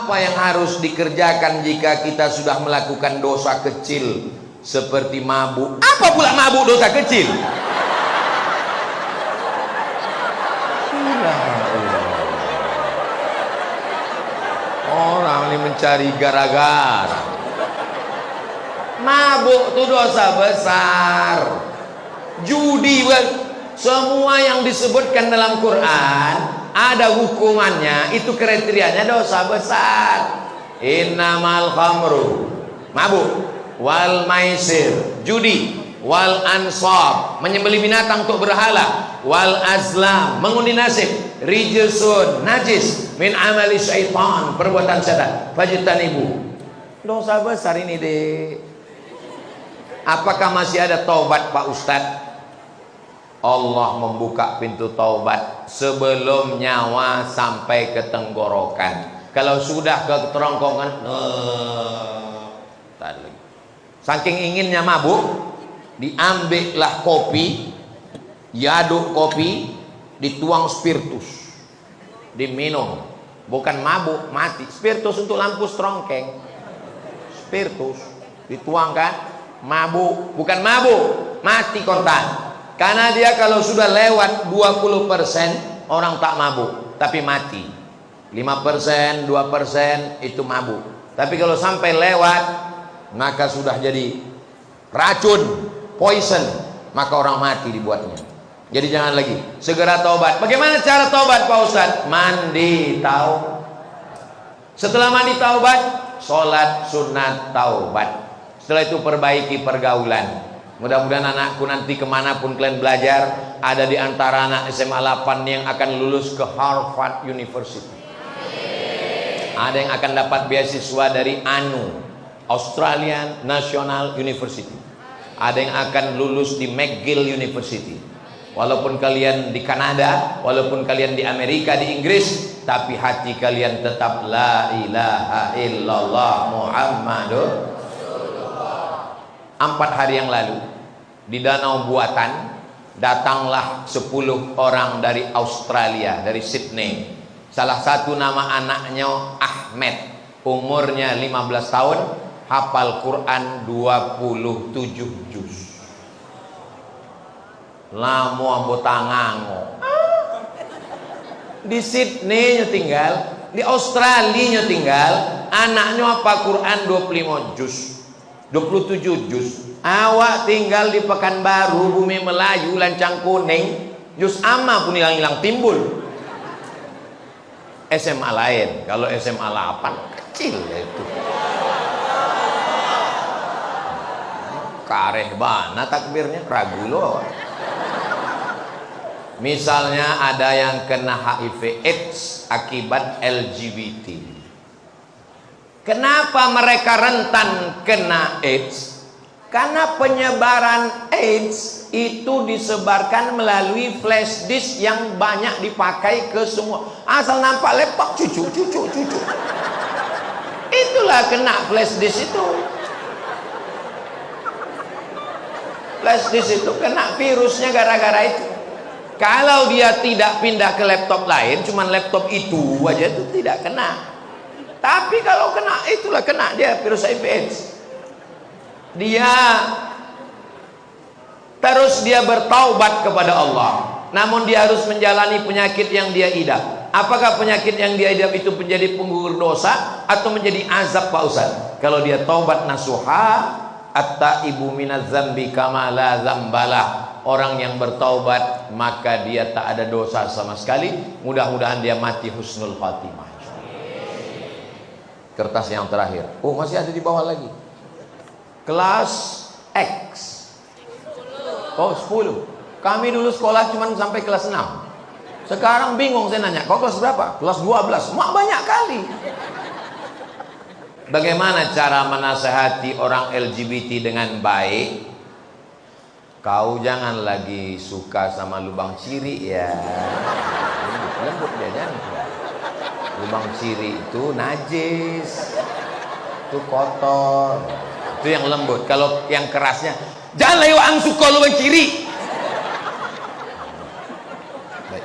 Apa yang harus dikerjakan jika kita sudah melakukan dosa kecil seperti mabuk? Apa pula mabuk dosa kecil? Orang ini mencari gara-gara. Mabuk itu dosa besar. Judi, semua yang disebutkan dalam Quran ada hukumannya, itu kriterianya dosa besar. Innamal khamru, mabuk, wal maisir, judi, wal ansab, menyembelih binatang untuk berhala, wal azlam, mengundi nasib, rijsun, najis, min amali syaitan, perbuatan setan, fajtanibu. Dosa besar ini deh. Apakah masih ada taubat Pak Ustadz? Allah membuka pintu taubat sebelum nyawa sampai ke tenggorokan. Kalau sudah ke kerongkongan, saking inginnya mabuk, diambillah kopi, diaduk kopi, dituang spiritus, diminum. Bukan mabuk, mati. Spiritus untuk lampu strongkeng. Spiritus dituangkan. Mabuk, bukan mabuk, mati kontan. Karena dia kalau sudah lewat 20% orang tak mabuk, tapi mati. 5%, 2% itu mabuk. Tapi kalau sampai lewat, maka sudah jadi racun, poison, maka orang mati dibuatnya. Jadi jangan lagi, segera taubat. Bagaimana cara taubat Pak Ustadz? Mandi taubat. Setelah mandi taubat, sholat sunat taubat. Setelah itu perbaiki pergaulan. Mudah-mudahan anakku nanti kemanapun kalian belajar, ada di antara anak SMA 8 yang akan lulus ke Harvard University. Ada yang akan dapat beasiswa dari ANU, Australian National University. Ada yang akan lulus di McGill University. Walaupun kalian di Kanada, walaupun kalian di Amerika, di Inggris, tapi hati kalian tetap la ilaha illallah Muhammadur. 4 hari yang lalu di Danau Buatan datanglah 10 orang dari Australia, dari Sydney. Salah satu nama anaknya Ahmed, umurnya 15 tahun, hafal Quran 27 juz. Lamu ambotangango. Di Sydney tinggal, di Australia tinggal, anaknya apa Quran 25 juz. 27 juz. Awak tinggal di Pekanbaru, Bumi Melayu, Lancang Kuning, juz amma pun hilang-hilang timbul. SMA lain, kalau SMA 8 kecil itu. Kareh bana takbirnya, ragu loh. Misalnya ada yang kena HIV AIDS akibat LGBT. Kenapa mereka rentan kena AIDS? Karena penyebaran AIDS itu disebarkan melalui flash disk yang banyak dipakai ke semua. Asal nampak lepak cucu. Itulah kena flash disk itu. Flash disk itu kena virusnya gara-gara itu. Kalau dia tidak pindah ke laptop lain, cuman laptop itu aja itu tidak kena. Tapi kalau kena, itulah kena dia virus HIV AIDS. Dia terus dia bertaubat kepada Allah. Namun dia harus menjalani penyakit yang dia idap. Apakah penyakit yang dia idap itu menjadi penggugur dosa atau menjadi azab Pak Ustaz? Kalau dia taubat nasuha, at-taibu minaz zambi kama la zambalah. Orang yang bertaubat maka dia tak ada dosa sama sekali. Mudah-mudahan dia mati husnul khatimah. Kertas yang terakhir. Oh, masih ada di bawah lagi. Kelas X. Oh, 10. Kami dulu sekolah cuma sampai kelas 6. Sekarang bingung saya nanya, kau kelas berapa? Kelas 12. Mak banyak kali. Bagaimana cara menasehati orang LGBT dengan baik? Kau jangan lagi suka sama lubang ciri ya. Lembut dia jangan. Lubang ciri itu najis, itu kotor, itu yang lembut. Kalau yang kerasnya, jangan lewat ang suka lubang ciri. Baik.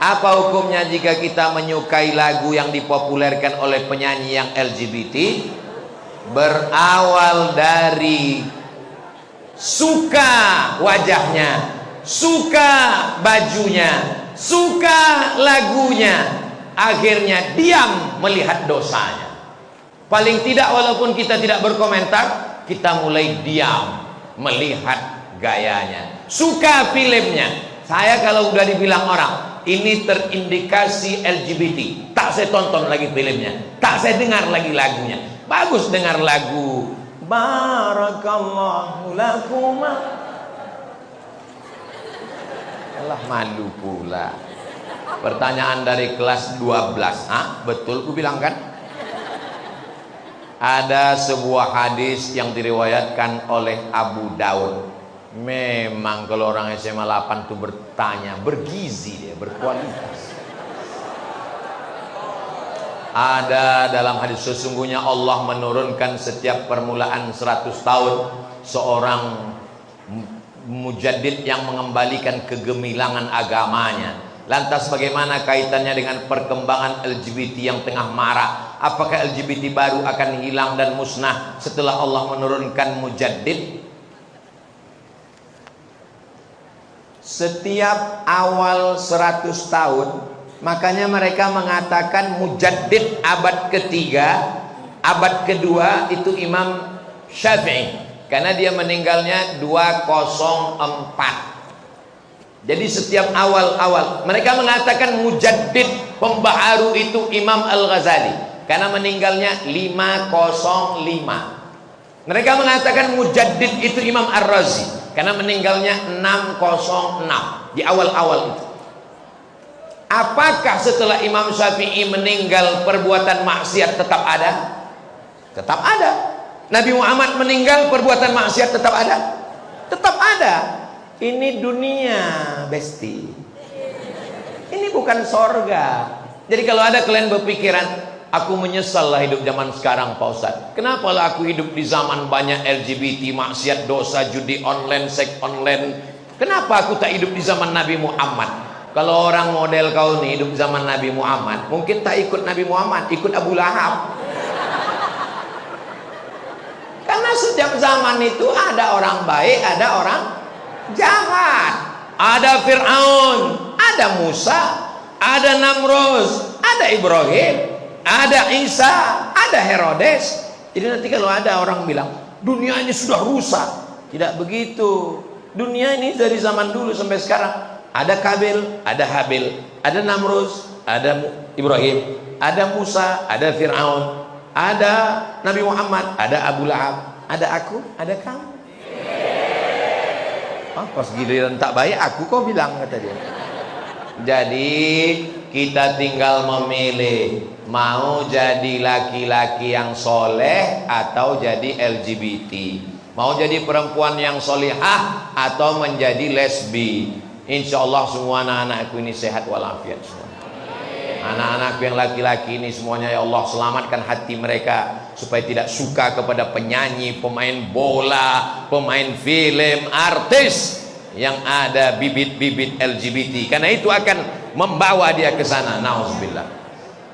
Apa hukumnya jika kita menyukai lagu yang dipopulerkan oleh penyanyi yang LGBT? Berawal dari suka wajahnya, suka bajunya, suka lagunya, akhirnya diam melihat dosanya. Paling tidak walaupun kita tidak berkomentar, kita mulai diam melihat gayanya. Suka filmnya. Saya kalau udah dibilang orang ini terindikasi LGBT, tak saya tonton lagi filmnya, tak saya dengar lagi lagunya. Bagus dengar lagu Barakallahu lakuma. Alah, malu pula. Pertanyaan dari kelas 12. Betul ku bilang kan? Ada sebuah hadis yang diriwayatkan oleh Abu Daud. Memang kalau orang SMA 8 tuh bertanya, bergizi dia, berkualitas. Ada dalam hadis, sesungguhnya Allah menurunkan setiap permulaan 100 tahun seorang mujaddid yang mengembalikan kegemilangan agamanya. Lantas bagaimana kaitannya dengan perkembangan LGBT yang tengah marak? Apakah LGBT baru akan hilang dan musnah setelah Allah menurunkan mujaddid? Setiap awal 100 tahun, makanya mereka mengatakan mujaddid abad ketiga, abad kedua itu Imam Syafi'i, karena dia meninggalnya 204. Jadi setiap awal-awal mereka mengatakan mujaddid pembaharu itu Imam Al-Ghazali, karena meninggalnya 505. Mereka mengatakan mujaddid itu Imam Ar-Razi, karena meninggalnya 606 di awal-awal itu. Apakah setelah Imam Syafi'i meninggal perbuatan maksiat tetap ada? Tetap ada. Nabi Muhammad meninggal perbuatan maksiat tetap ada? Tetap ada. Ini dunia, besti. Ini bukan sorga. Jadi kalau ada kalian berpikiran, aku menyesal lah hidup zaman sekarang Pak Ustadz. Kenapa lah aku hidup di zaman banyak LGBT, maksiat, dosa, judi online, seks online. Kenapa aku tak hidup di zaman Nabi Muhammad? Kalau orang model kau nih hidup zaman Nabi Muhammad, mungkin tak ikut Nabi Muhammad, ikut Abu Lahab. Karena setiap zaman itu ada orang baik, ada orang jahat. Ada Fir'aun, ada Musa, ada Namrud, ada Ibrahim, ada Isa, ada Herodes. Jadi nanti kalau ada orang bilang dunia ini sudah rusak, tidak begitu. Dunia ini dari zaman dulu sampai sekarang ada Kabil, ada Habil, ada Namrud, ada Ibrahim, ada Musa, ada Fir'aun, ada Nabi Muhammad, ada Abu Lahab, ada aku, ada kamu. Pas giliran tak baik aku kau bilang, kata dia. Jadi kita tinggal memilih mau jadi laki-laki yang soleh atau jadi LGBT, mau jadi perempuan yang solihah atau menjadi lesbi. Insya Allah semua anak-anakku ini sehat walafiat semua. Anak-anakku yang laki-laki ini semuanya ya Allah selamatkan hati mereka supaya tidak suka kepada penyanyi, pemain bola, pemain film, artis yang ada bibit-bibit LGBT, karena itu akan membawa dia ke sana. Nauzubillah.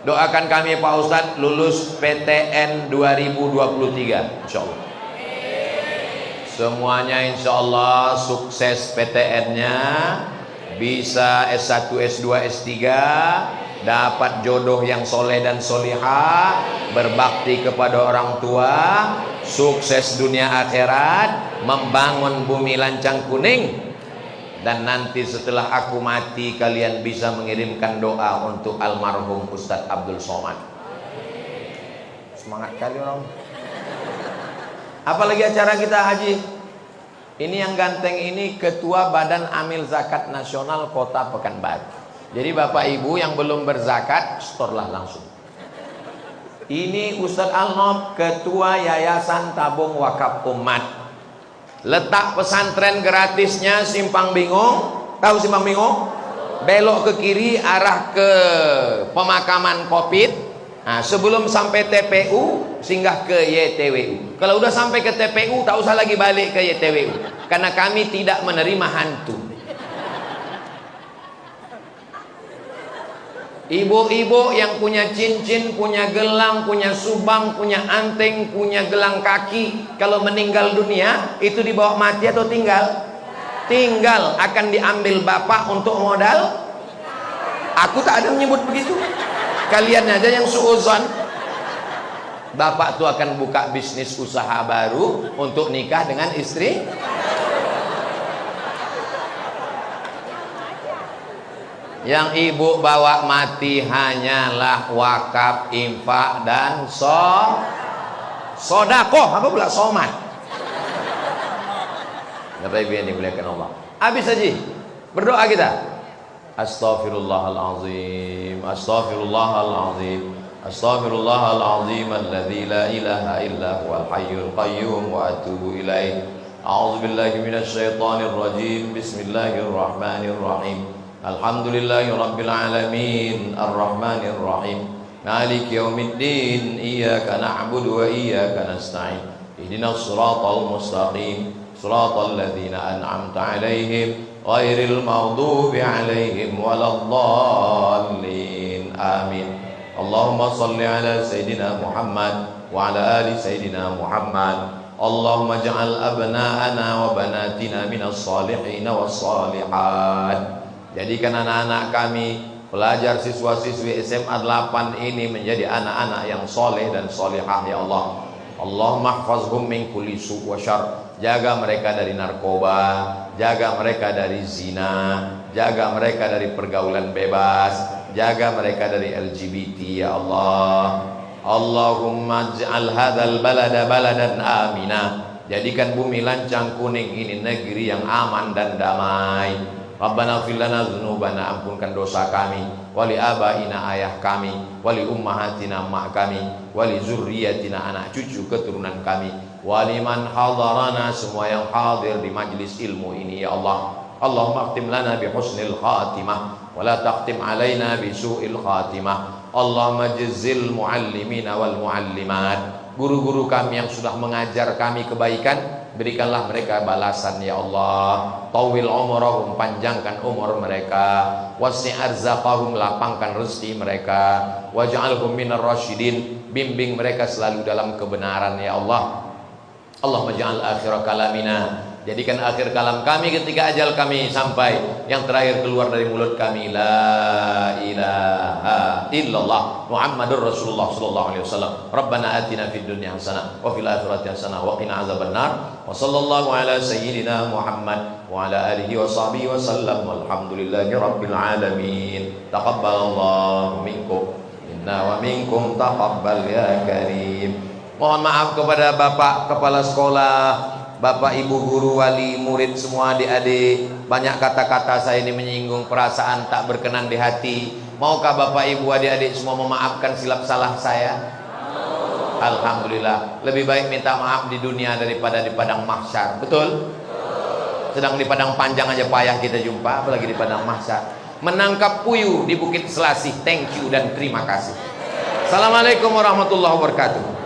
Doakan kami Pak Ustadz lulus PTN 2023 insya Allah. Semuanya insya Allah sukses PTN-nya, bisa S1, S2, S3, dapat jodoh yang soleh dan solihah, berbakti kepada orang tua, sukses dunia akhirat, membangun bumi lancang kuning. Dan nanti setelah aku mati kalian bisa mengirimkan doa untuk almarhum Ustadz Abdul Somad. Semangat kali orang. Apalagi acara kita haji. Ini yang ganteng ini Ketua Badan Amil Zakat Nasional Kota Pekanbaru. Jadi Bapak Ibu yang belum berzakat, setorlah langsung. Ini Ustadz Al-Nob, Ketua Yayasan Tabung Wakaf Umat. Letak pesantren gratisnya Simpang Bingung. Tahu Simpang Bingung? Belok ke kiri arah ke pemakaman Kopit. Nah, sebelum sampai TPU singgah ke YTWU. Kalau udah sampai ke TPU tak usah lagi balik ke YTWU, karena kami tidak menerima hantu. Ibu-ibu yang punya cincin, punya gelang, punya subang, punya anting, punya gelang kaki, kalau meninggal dunia itu dibawa mati atau tinggal? Tinggal. Akan diambil bapak untuk modal. Aku tak ada menyebut begitu. Kalian aja yang suuzon. Bapak tuh akan buka bisnis usaha baru untuk nikah dengan istri. Yang ibu bawa mati hanyalah wakaf, infak, dan sodakoh. Apa pula somat? Bapak ibu yang dimuliakan Allah. Habis aja berdoa kita. Astaghfirullahalazim, astaghfirullahalazim, astaghfirullahalazim alladzi la ilaha illa huwal hayyul qayyum wa atubu ilaih. A'udzubillahi minasyaitonir rajim. Bismillahirrahmanirrahim. Alhamdulillahi rabbil alamin, arrahmanir rahim, maliki yaumiddin, iyyaka na'budu wa iyyaka nasta'in, ihdinas siratal mustaqim, siratal ladzina an'amta 'alaihim ghairil maghdubi 'alaihim waladdallin. Amin. Allahumma shalli ala sayidina Muhammad wa ala ali sayidina Muhammad. Allahumma ja'al abna'ana wa banatina minas salihin was salihat. Jadikan anak-anak kami, pelajar siswa-siswi SMA 8 ini menjadi anak-anak yang soleh dan solehah ya Allah. Allahumma mahfazhum min kulli su' wa syarr. Jaga mereka dari narkoba, jaga mereka dari zina, jaga mereka dari pergaulan bebas, jaga mereka dari LGBT ya Allah. Allahumma ij'al hadzal balada baladan amina. Jadikan bumi Lancang Kuning ini negeri yang aman dan damai. Rabbana ighfir lana dzunubana, ampunkan dosa kami, wali abaina ayah kami, wali ummahatina mak kami, wali zurriyatina anak cucu keturunan kami, wali man hadarana semua yang hadir di majlis ilmu ini ya Allah. Allahumma khtim lana bi husnil khatimah wa la takhtim alaina bi su'il khatimah. Allahumma jazzil muallimina wal muallimat. Guru-guru kami yang sudah mengajar kami kebaikan, berikanlah mereka balasan ya Allah. Tawil umurahum, panjangkan umur mereka. Wasi' arzaqahum, lapangkan rezeki mereka. Waj'alhum minar rasyidin, bimbing mereka selalu dalam kebenaran ya Allah. Allahumma ja'al akhir kalamina, jadikan akhir kalam kami ketika ajal kami sampai, yang terakhir keluar dari mulut kami, la ilaha illallah Muhammadur Rasulullah sallallahu alaihi wasallam. Rabbana atina fid dunya hasanah wa fil akhirati hasanah wa qina azabannar. Wa sallallahu ala sayyidina Muhammad wa ala alihi wa sahbihi wa sallam. Walhamdulillahi rabbil alamin. Taqabbalallahu minkum minna wa minkum taqabbal ya karim. Mohon maaf kepada Bapak Kepala Sekolah, Bapak Ibu Guru, wali, murid semua, adik-adik. Banyak kata-kata saya ini menyinggung perasaan tak berkenan di hati. Maukah Bapak Ibu adik-adik semua memaafkan silap salah saya? Alhamdulillah. Lebih baik minta maaf di dunia daripada di padang mahsyar. Betul? Sedang di padang panjang aja payah kita jumpa, apalagi di padang mahsyar. Menangkap puyuh di Bukit Selasih. Thank you dan terima kasih. Assalamualaikum warahmatullahi wabarakatuh.